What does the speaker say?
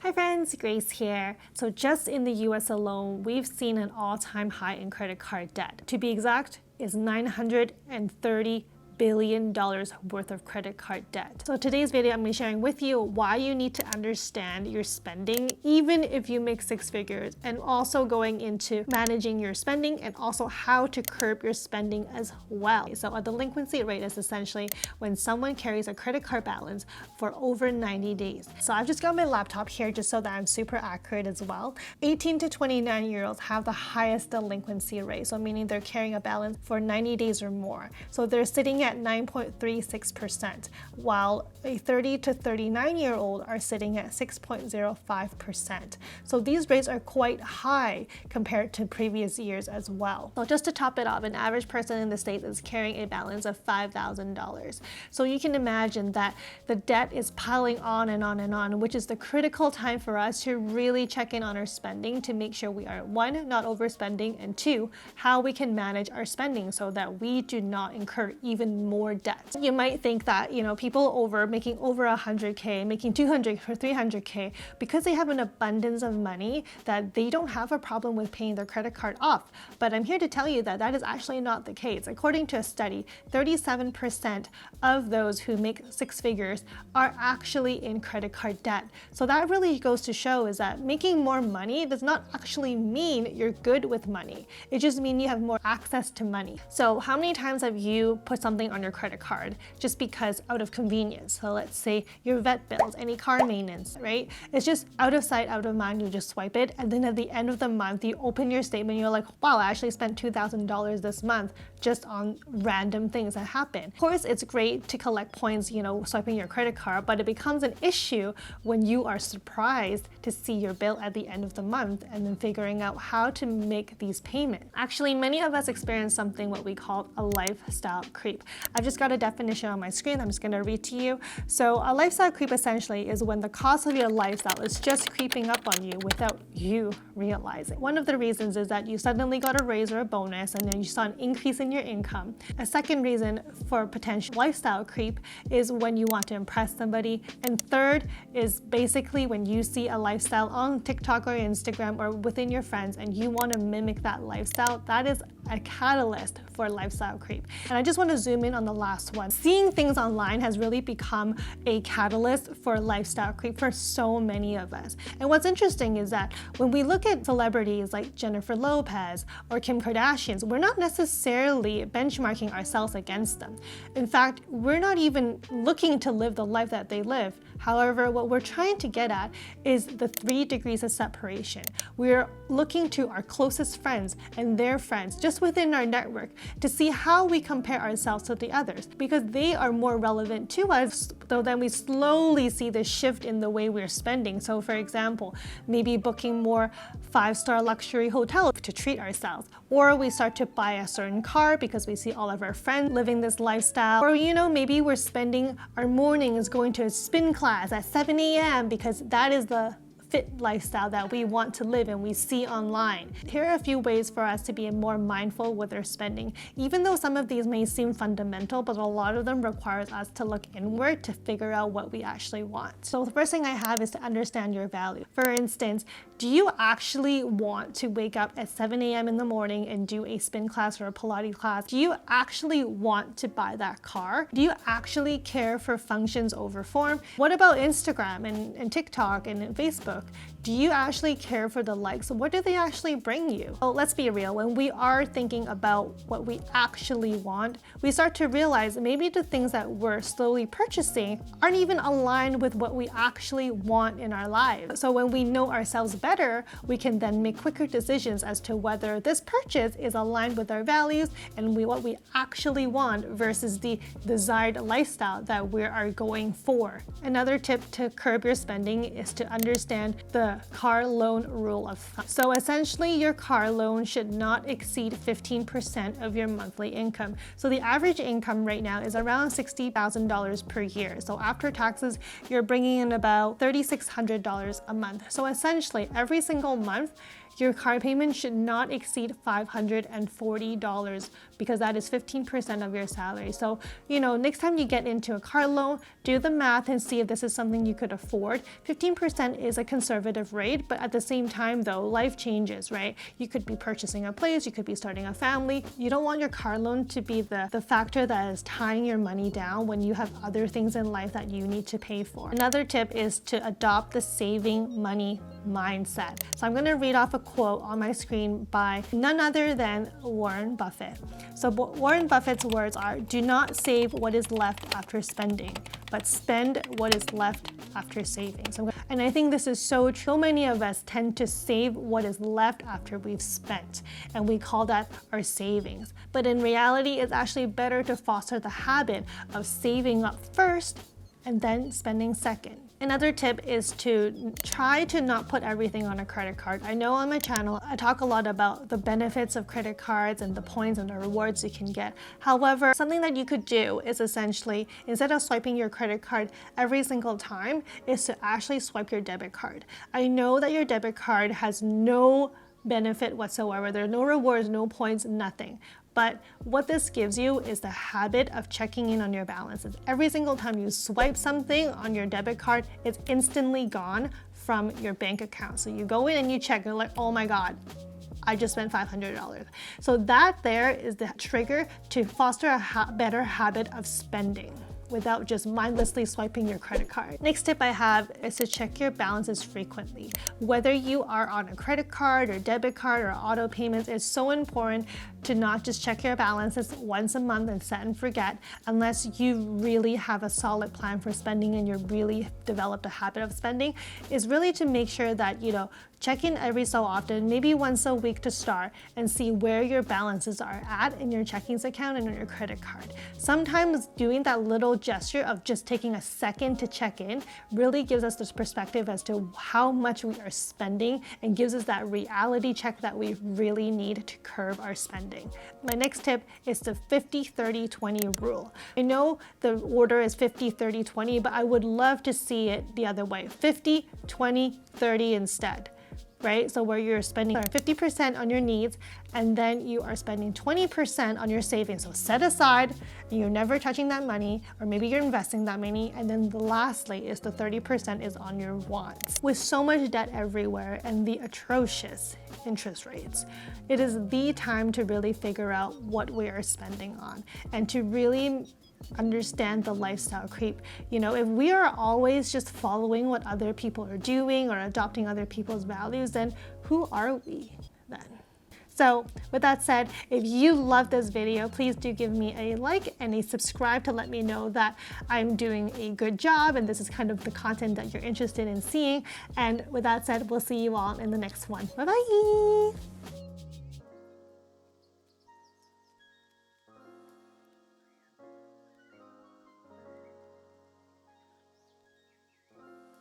Hi friends, Grace here. So just in the US alone, we've seen an all-time high in credit card debt. To be exact, is $930 billion worth of credit card debt. So today's video, I'm going to be sharing with you why you need to understand your spending, even if you make six figures, and also going into managing your spending and also how to curb your spending as well. So a delinquency rate is essentially when someone carries a credit card balance for over 90 days. So I've just got my laptop here just so that I'm super accurate as well. 18 to 29-year-olds have the highest delinquency rate, so meaning they're carrying a balance for 90 days or more. So they're sitting at 9.36%, while a 30 to 39-year-old are sitting at 6.05%. So these rates are quite high compared to previous years as well. So just to top it off, an average person in the States is carrying a balance of $5,000. So you can imagine that the debt is piling on and on and on, which is the critical time for us to really check in on our spending to make sure we are, one, not overspending, and two, how we can manage our spending so that we do not incur even more debt. You might think that, people making over 100K, making 200 or 300K, because they have an abundance of money, that they don't have a problem with paying their credit card off. But I'm here to tell you that that is actually not the case. According to a study, 37% of those who make six figures are actually in credit card debt. So that really goes to show is that making more money does not actually mean you're good with money. It just means you have more access to money. So how many times have you put something on your credit card just because out of convenience? So let's say your vet bills, any car maintenance, right? It's just out of sight, out of mind. You just swipe it, and then at the end of the month, you open your statement, you're like, wow, I actually spent $2,000 this month just on random things that happen. Of course, it's great to collect points, swiping your credit card, but it becomes an issue when you are surprised to see your bill at the end of the month and then figuring out how to make these payments. Actually, many of us experience something what we call a lifestyle creep. I've just got a definition on my screen. I'm just going to read to you. So a lifestyle creep essentially is when the cost of your lifestyle is just creeping up on you without you realizing. One of the reasons is that you suddenly got a raise or a bonus and then you saw an increase in your income. A second reason for potential lifestyle creep is when you want to impress somebody. And third is basically when you see a lifestyle on TikTok or Instagram or within your friends and you want to mimic that lifestyle. That is a catalyst for lifestyle creep. And I just want to zoom in on the last one. Seeing things online has really become a catalyst for lifestyle creep for so many of us. And what's interesting is that when we look at celebrities like Jennifer Lopez or Kim Kardashian, we're not necessarily benchmarking ourselves against them. In fact, we're not even looking to live the life that they live. However, what we're trying to get at is the 3 degrees of separation. We're looking to our closest friends and their friends just within our network to see how we compare ourselves to the others, because they are more relevant to us. So then we slowly see the shift in the way we're spending. So for example, maybe booking more 5-star luxury hotels to treat ourselves, or we start to buy a certain car because we see all of our friends living this lifestyle, or maybe we're spending our mornings going to a spin class at 7 a.m. because that is the fit lifestyle that we want to live and we see online. Here are a few ways for us to be more mindful with our spending, even though some of these may seem fundamental, but a lot of them requires us to look inward to figure out what we actually want. So the first thing I have is to understand your value. For instance, do you actually want to wake up at 7 a.m. in the morning and do a spin class or a Pilates class? Do you actually want to buy that car? Do you actually care for functions over form? What about Instagram and TikTok and Facebook? Do you actually care for the likes? What do they actually bring you? Well, let's be real. When we are thinking about what we actually want, we start to realize maybe the things that we're slowly purchasing aren't even aligned with what we actually want in our lives. So when we know ourselves better, we can then make quicker decisions as to whether this purchase is aligned with our values and what we actually want versus the desired lifestyle that we are going for. Another tip to curb your spending is to understand the car loan rule of thumb. So essentially, your car loan should not exceed 15% of your monthly income. So the average income right now is around $60,000 per year. So after taxes, you're bringing in about $3,600 a month. So essentially, every single month, your car payment should not exceed $540 because that is 15% of your salary. So, next time you get into a car loan, do the math and see if this is something you could afford. 15% is a conservative rate, but at the same time though, life changes, right? You could be purchasing a place, you could be starting a family. You don't want your car loan to be the factor that is tying your money down when you have other things in life that you need to pay for. Another tip is to adopt the saving money mindset. So I'm going to read off a quote on my screen by none other than Warren Buffett. So Warren Buffett's words are, "Do not save what is left after spending, but spend what is left after saving." And I think this is so true. So many of us tend to save what is left after we've spent, and we call that our savings. But in reality, it's actually better to foster the habit of saving up first and then spending second. Another tip is to try to not put everything on a credit card. I know on my channel, I talk a lot about the benefits of credit cards and the points and the rewards you can get. However, something that you could do is essentially, instead of swiping your credit card every single time, is to actually swipe your debit card. I know that your debit card has no benefit whatsoever. There are no rewards, no points, nothing. But what this gives you is the habit of checking in on your balances. Every single time you swipe something on your debit card, it's instantly gone from your bank account. So you go in and you check, you're like, oh my God, I just spent $500. So that there is the trigger to foster a better habit of spending without just mindlessly swiping your credit card. Next tip I have is to check your balances frequently. Whether you are on a credit card or debit card or auto payments, it's so important to not just check your balances once a month and set and forget, unless you really have a solid plan for spending and you're really developed a habit of spending, is really to make sure that, check in every so often, maybe once a week to start, and see where your balances are at in your checkings account and on your credit card. Sometimes doing that little gesture of just taking a second to check in really gives us this perspective as to how much we are spending and gives us that reality check that we really need to curb our spending. My next tip is the 50-30-20 rule. I know the order is 50-30-20, but I would love to see it the other way, 50-20-30 instead. Right? So where you're spending 50% on your needs and then you are spending 20% on your savings. So set aside and you're never touching that money, or maybe you're investing that money, and then lastly is the 30% is on your wants. With so much debt everywhere and the atrocious interest rates, it is the time to really figure out what we are spending on and to really understand the lifestyle creep. If we are always just following what other people are doing or adopting other people's values, then who are we then? So with that said, if you love this video, please do give me a like and a subscribe to let me know that I'm doing a good job and this is kind of the content that you're interested in seeing. And with that said, we'll see you all in the next one. Bye-bye.